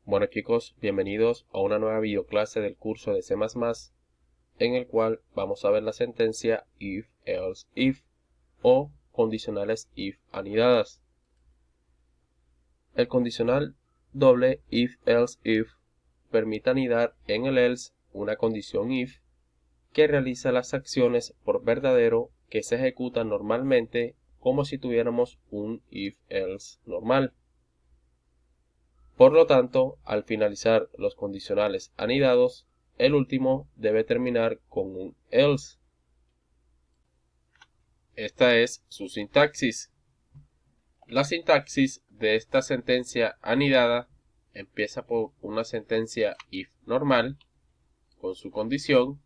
Bueno chicos, bienvenidos a una nueva videoclase del curso de C++, en el cual vamos a ver la sentencia if, else, if o condicionales if anidadas. El condicional doble if, else, if permite anidar en el else una condición if que realiza las acciones por verdadero que se ejecutan normalmente como si tuviéramos un if, else normal. Por lo tanto, al finalizar los condicionales anidados, el último debe terminar con un else. Esta es su sintaxis. La sintaxis de esta sentencia anidada empieza por una sentencia if normal con su condición,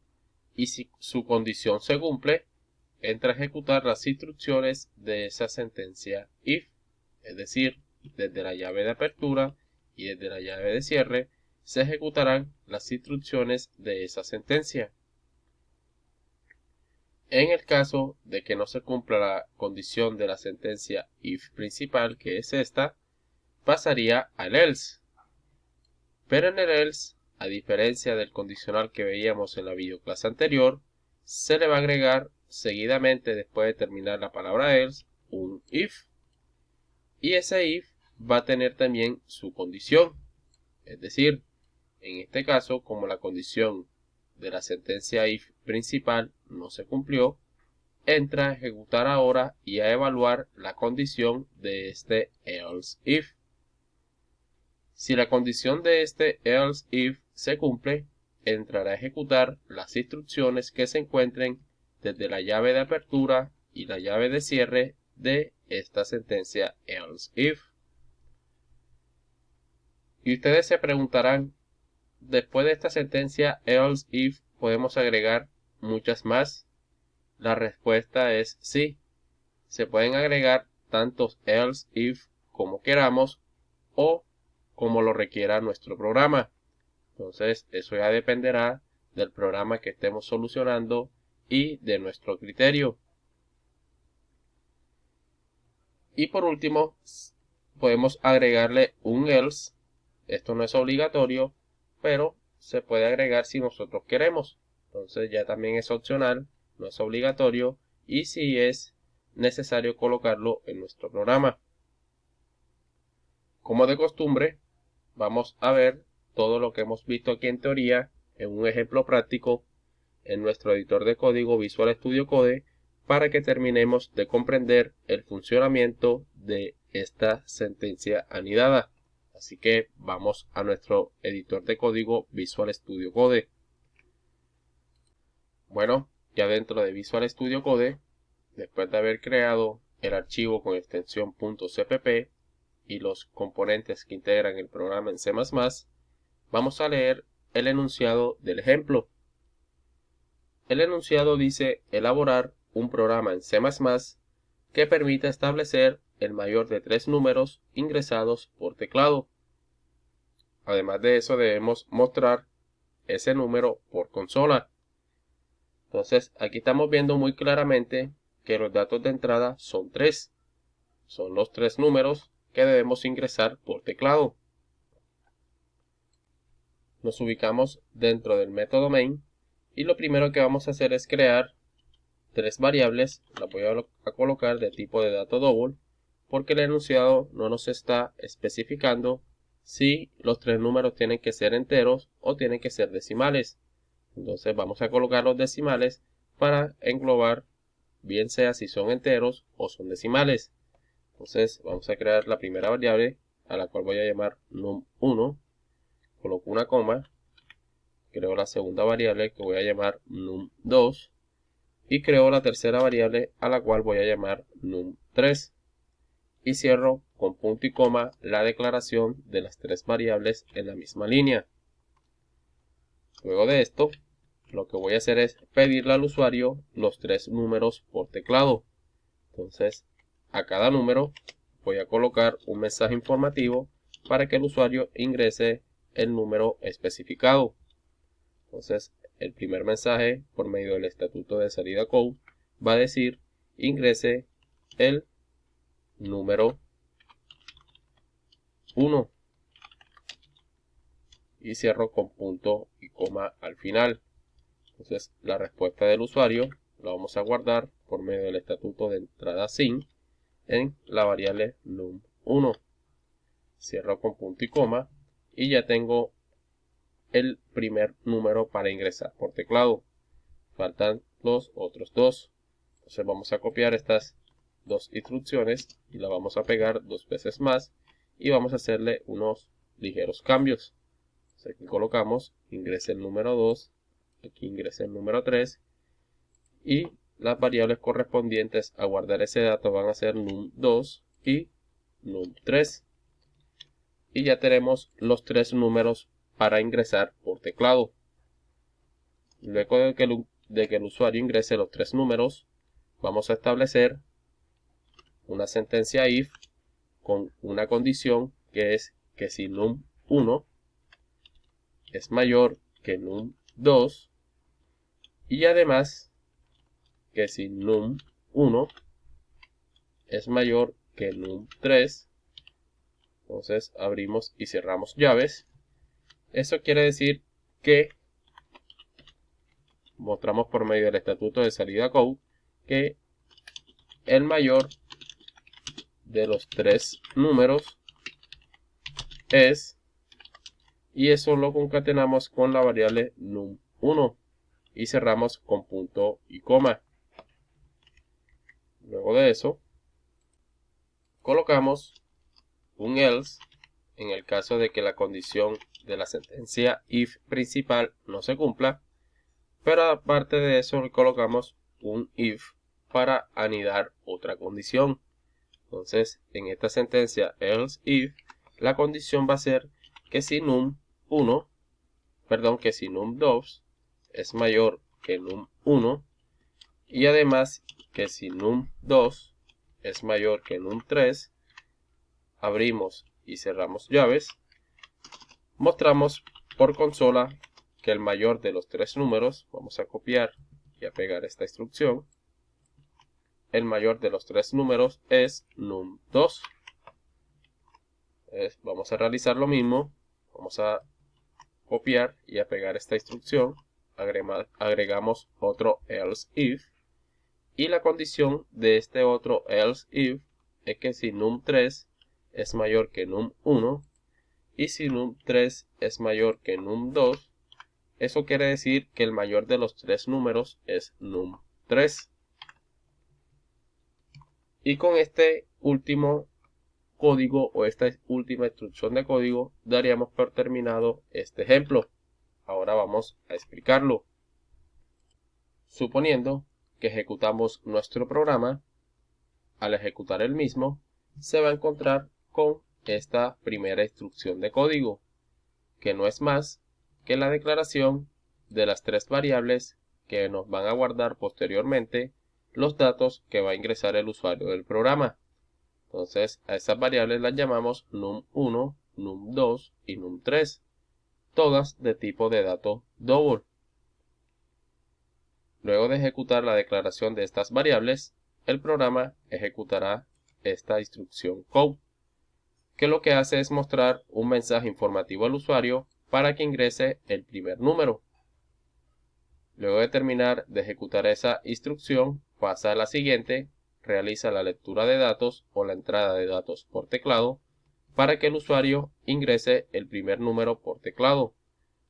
y si su condición se cumple, entra a ejecutar las instrucciones de esa sentencia if, es decir, desde la llave de apertura y desde la llave de cierre se ejecutarán las instrucciones de esa sentencia. En el caso de que no se cumpla la condición de la sentencia if principal, que es esta, pasaría al else. Pero en el else, a diferencia del condicional que veíamos en la videoclase anterior, se le va a agregar seguidamente, después de terminar la palabra else, un if. Y ese if va a tener también su condición. Es decir, en este caso, como la condición de la sentencia if principal no se cumplió, entra a ejecutar ahora y a evaluar la condición de este else if. Si la condición de este else if se cumple, entrará a ejecutar las instrucciones que se encuentren desde la llave de apertura y la llave de cierre de esta sentencia else if. Y ustedes se preguntarán, después de esta sentencia else if, ¿podemos agregar muchas más? La respuesta es sí. Se pueden agregar tantos else if como queramos o como lo requiera nuestro programa. Entonces, eso ya dependerá del programa que estemos solucionando y de nuestro criterio. Y por último, podemos agregarle un else. Esto no es obligatorio, pero se puede agregar si nosotros queremos. Entonces ya también es opcional, no es obligatorio, y si es necesario colocarlo en nuestro programa. Como de costumbre, vamos a ver todo lo que hemos visto aquí en teoría en un ejemplo práctico en nuestro editor de código Visual Studio Code para que terminemos de comprender el funcionamiento de esta sentencia anidada. Así que vamos a nuestro editor de código Visual Studio Code. Bueno, ya dentro de Visual Studio Code, después de haber creado el archivo con extensión .cpp y los componentes que integran el programa en C++, vamos a leer el enunciado del ejemplo. El enunciado dice elaborar un programa en C++ que permita establecer el mayor de 3 números ingresados por teclado. Además de eso, debemos mostrar ese número por consola. Entonces, aquí estamos viendo muy claramente que los datos de entrada son 3. Son los 3 números que debemos ingresar por teclado. Nos ubicamos dentro del método main y lo primero que vamos a hacer es crear 3 variables. Las voy a colocar de tipo de dato double porque el enunciado no nos está especificando si los 3 números tienen que ser enteros o tienen que ser decimales. Entonces vamos a colocar los decimales para englobar bien sea si son enteros o son decimales. Entonces vamos a crear la primera variable a la cual voy a llamar num1, coloco una coma, creo la segunda variable que voy a llamar num2 y creo la tercera variable a la cual voy a llamar num3 y cierro con punto y coma la declaración de las 3 variables en la misma línea. Luego de esto, lo que voy a hacer es pedirle al usuario los 3 números por teclado. Entonces, a cada número voy a colocar un mensaje informativo para que el usuario ingrese el número especificado. Entonces, el primer mensaje por medio del estatuto de salida code va a decir ingrese el número 1. y cierro con punto y coma al final. Entonces la respuesta del usuario la vamos a guardar por medio del estatuto de entrada sin en la variable num1. Cierro con punto y coma y ya tengo el primer número para ingresar por teclado. Faltan los otros dos. Entonces vamos a copiar estas dos instrucciones y la vamos a pegar dos veces más y vamos a hacerle unos ligeros cambios. Entonces aquí colocamos ingrese el número 2, aquí ingrese el número 3 y las variables correspondientes a guardar ese dato van a ser num2 y num3. Y ya tenemos los tres números para ingresar por teclado. Luego de que el usuario ingrese los tres números, vamos a establecer una sentencia if con una condición que es que si num1 es mayor que num2 y además que si num1 es mayor que num3, entonces abrimos y cerramos llaves. Eso quiere decir que mostramos por medio del estatuto de salida code que el mayor de los tres números es, y eso lo concatenamos con la variable num1 y cerramos con punto y coma. Luego de eso colocamos un else en el caso de que la condición de la sentencia if principal no se cumpla, pero aparte de eso le colocamos un if para anidar otra condición. Entonces en esta sentencia else if la condición va a ser que si num2 es mayor que num1 y además que si num2 es mayor que num3, abrimos y cerramos llaves, mostramos por consola que el mayor de los tres números, vamos a copiar y a pegar esta instrucción, el mayor de los tres números es num2. Vamos a realizar lo mismo, vamos a copiar y a pegar esta instrucción, agregamos otro else if y la condición de este otro else if es que si num3 es mayor que num1 y si num3 es mayor que num2, eso quiere decir que el mayor de los tres números es num3. Y con este último código o esta última instrucción de código daríamos por terminado este ejemplo. Ahora vamos a explicarlo. Suponiendo que ejecutamos nuestro programa, al ejecutar el mismo se va a encontrar con esta primera instrucción de código, que no es más que la declaración de las tres variables que nos van a guardar posteriormente los datos que va a ingresar el usuario del programa. Entonces a esas variables las llamamos num1, num2 y num3, todas de tipo de dato double. Luego de ejecutar la declaración de estas variables, el programa ejecutará esta instrucción code, que lo que hace es mostrar un mensaje informativo al usuario para que ingrese el primer número. Luego de terminar de ejecutar esa instrucción, pasa a la siguiente, realiza la lectura de datos o la entrada de datos por teclado para que el usuario ingrese el primer número por teclado.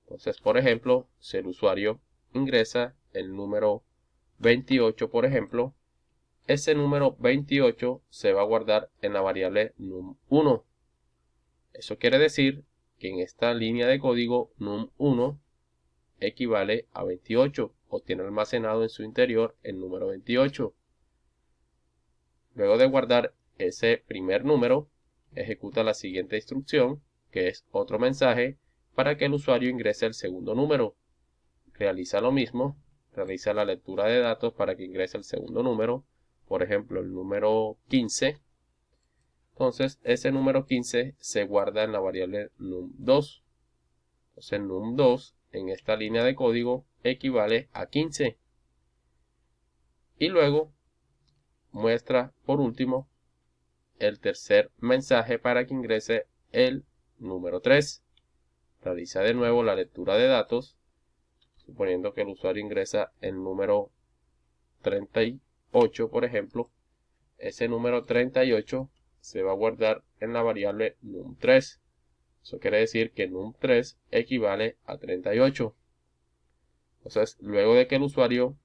Entonces, por ejemplo, si el usuario ingresa el número 28, por ejemplo, ese número 28 se va a guardar en la variable num1. Eso quiere decir que en esta línea de código num1 equivale a 28 o tiene almacenado en su interior el número 28. Luego de guardar ese primer número, ejecuta la siguiente instrucción, que es otro mensaje, para que el usuario ingrese el segundo número. Realiza lo mismo, realiza la lectura de datos para que ingrese el segundo número, por ejemplo el número 15. Entonces ese número 15 se guarda en la variable num2. Entonces num2 en esta línea de código equivale a 15. Y luego muestra por último el tercer mensaje para que ingrese el número 3. realiza de nuevo la lectura de datos, suponiendo que el usuario ingresa el número 38, por ejemplo. Ese número 38 se va a guardar en la variable num3. Eso quiere decir que num3 equivale a 38. Entonces, luego de que el usuario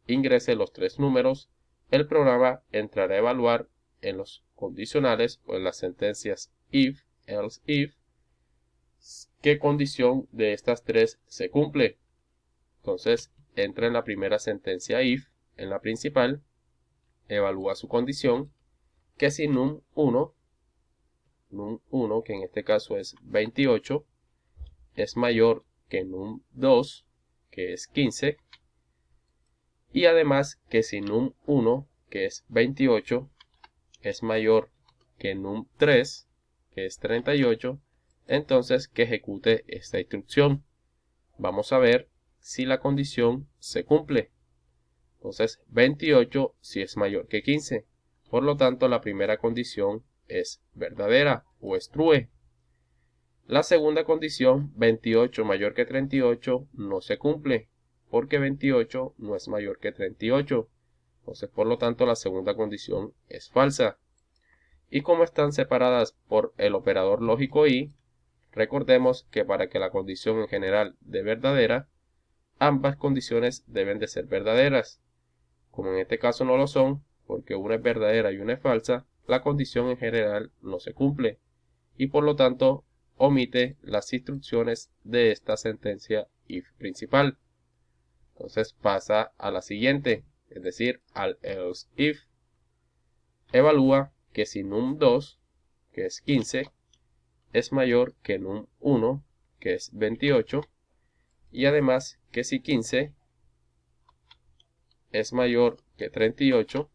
ingrese los tres números, el programa entrará a evaluar en los condicionales o en las sentencias if, else if, qué condición de estas tres se cumple. Entonces, entra en la primera sentencia if, en la principal, evalúa su condición, que si num1, que en este caso es 28, es mayor que num2, que es 15, y además que si num1, que es 28, es mayor que num3, que es 38, entonces que ejecute esta instrucción. Vamos a ver si la condición se cumple. Entonces 28 si es mayor que 15. Por lo tanto, la primera condición es verdadera o es true. La segunda condición, 28 mayor que 38, no se cumple, porque 28 no es mayor que 38. Entonces, por lo tanto, la segunda condición es falsa. Y como están separadas por el operador lógico y, recordemos que para que la condición en general dé verdadera, ambas condiciones deben de ser verdaderas. Como en este caso no lo son, porque una es verdadera y una es falsa, la condición en general no se cumple y por lo tanto omite las instrucciones de esta sentencia if principal. Entonces pasa a la siguiente, es decir, al else if. Evalúa que si num2, que es 15, es mayor que num1, que es 28, y además que si 15 es mayor que 38,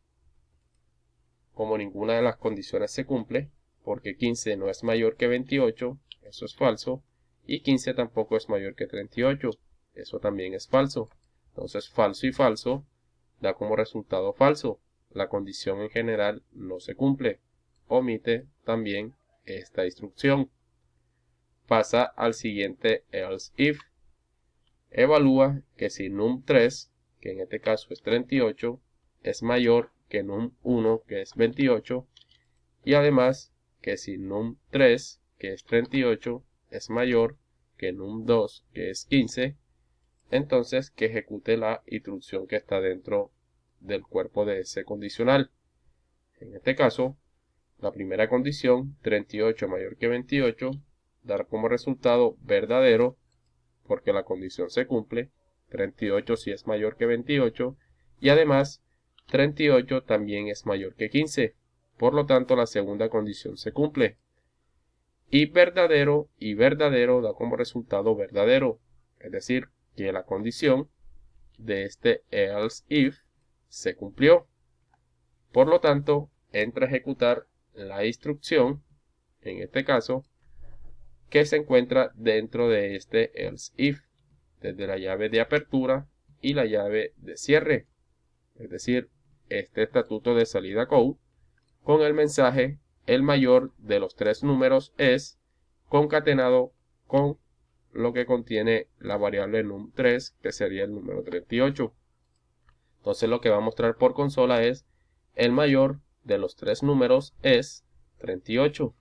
como ninguna de las condiciones se cumple, porque 15 no es mayor que 28, eso es falso, y 15 tampoco es mayor que 38, eso también es falso. Entonces falso y falso da como resultado falso. La condición en general no se cumple. Omite también esta instrucción. Pasa al siguiente else if. Evalúa que si num3, que en este caso es 38, es mayor que num1, que es 28, y además que si num3, que es 38, es mayor que num2, que es 15, entonces que ejecute la instrucción que está dentro del cuerpo de ese condicional. En este caso, la primera condición, 38 mayor que 28, dará como resultado verdadero, porque la condición se cumple, 38 si es mayor que 28, y además 38 también es mayor que 15, por lo tanto la segunda condición se cumple. Y verdadero da como resultado verdadero, es decir, que la condición de este else if se cumplió. Por lo tanto, entra a ejecutar la instrucción, en este caso, que se encuentra dentro de este else if, desde la llave de apertura y la llave de cierre, es decir, este estatuto de salida code, con el mensaje el mayor de los tres números es, concatenado con lo que contiene la variable num3, que sería el número 38. Entonces lo que va a mostrar por consola es el mayor de los tres números es 38.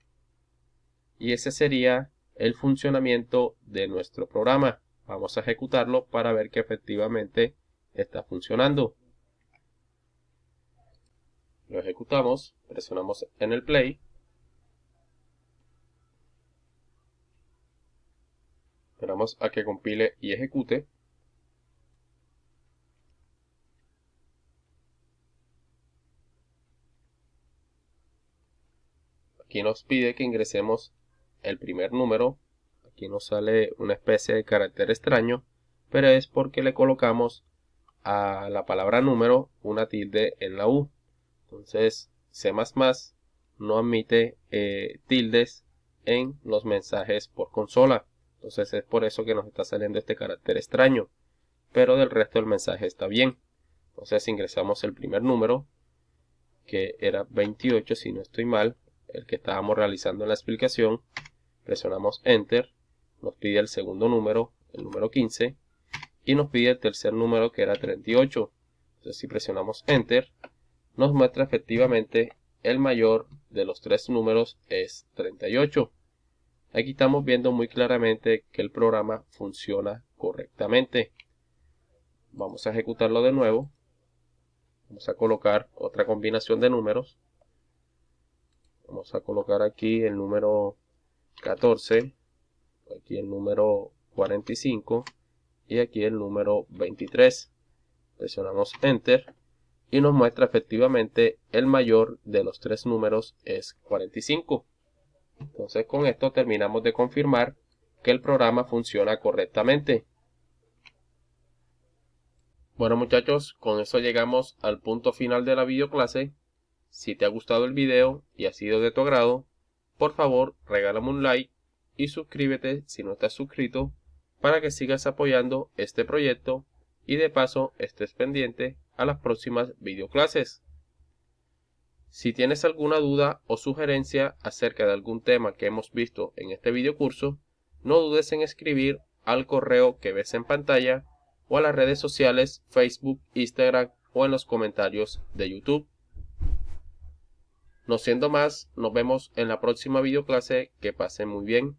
Y ese sería el funcionamiento de nuestro programa. Vamos a ejecutarlo para ver que efectivamente está funcionando. Lo ejecutamos, presionamos en el play. Esperamos a que compile y ejecute. Aquí nos pide que ingresemos el primer número. Aquí nos sale una especie de carácter extraño, pero es porque le colocamos a la palabra número una tilde en la U. Entonces C++ no admite tildes en los mensajes por consola. Entonces es por eso que nos está saliendo este carácter extraño, pero del resto del mensaje está bien. Entonces ingresamos el primer número, que era 28 si no estoy mal, el que estábamos realizando en la explicación. Presionamos Enter nos pide el segundo número, el número 15, y nos pide el tercer número, que era 38. Entonces, si presionamos Enter, nos muestra efectivamente el mayor de los tres números es 38. Aquí estamos viendo muy claramente que el programa funciona correctamente. Vamos a ejecutarlo de nuevo. Vamos a colocar otra combinación de números. Vamos a colocar aquí el número 14, aquí el número 45 y aquí el número 23. Presionamos Enter y nos muestra efectivamente el mayor de los tres números es 45. Entonces, con esto terminamos de confirmar que el programa funciona correctamente. Bueno, muchachos, con eso llegamos al punto final de la videoclase. Si te ha gustado el video y ha sido de tu agrado, por favor regálame un like y suscríbete si no estás suscrito para que sigas apoyando este proyecto y de paso estés pendiente a las próximas videoclases. Si tienes alguna duda o sugerencia acerca de algún tema que hemos visto en este videocurso, no dudes en escribir al correo que ves en pantalla o a las redes sociales Facebook, Instagram o en los comentarios de YouTube. No siendo más, nos vemos en la próxima videoclase. Que pasen muy bien.